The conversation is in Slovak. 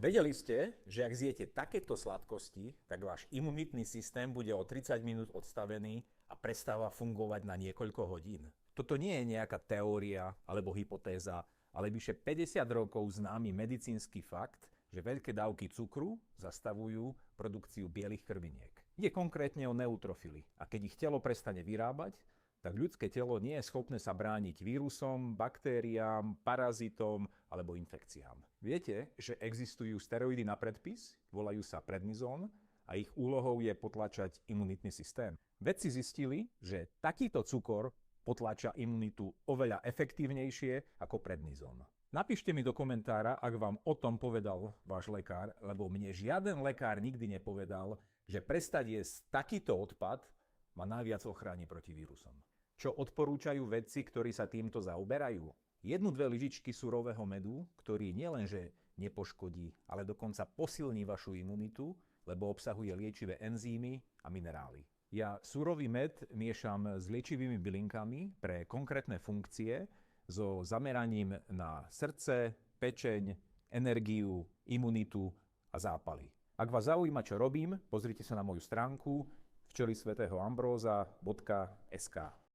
Vedeli ste, že ak zjete takéto sladkosti, tak váš imunitný systém bude o 30 minút odstavený a prestáva fungovať na niekoľko hodín? Toto nie je nejaká teória alebo hypotéza, ale vyše 50 rokov známy medicínsky fakt, že veľké dávky cukru zastavujú produkciu bielých krviniek. Ide konkrétne o neutrofily a keď ich telo prestane vyrábať, tak ľudské telo nie je schopné sa brániť vírusom, baktériám, parazitom alebo infekciám. Viete, že existujú steroidy na predpis, volajú sa prednizón a ich úlohou je potlačať imunitný systém. Vedci zistili, že takýto cukor potláča imunitu oveľa efektívnejšie ako prednizón. Napíšte mi do komentára, ak vám o tom povedal váš lekár, lebo mne žiaden lekár nikdy nepovedal, že prestať jesť takýto odpad ma najviac ochráni proti vírusom. Čo odporúčajú vedci, ktorí sa týmto zaoberajú? 1-2 lyžičky surového medu, ktorý nielenže nepoškodí, ale dokonca posilní vašu imunitu, lebo obsahuje liečivé enzymy a minerály. Ja surový med miešam s liečivými bylinkami pre konkrétne funkcie so zameraním na srdce, pečeň, energiu, imunitu a zápaly. Ak vás zaujíma, čo robím, pozrite sa na moju stránku včelysvätého ambróza.sk.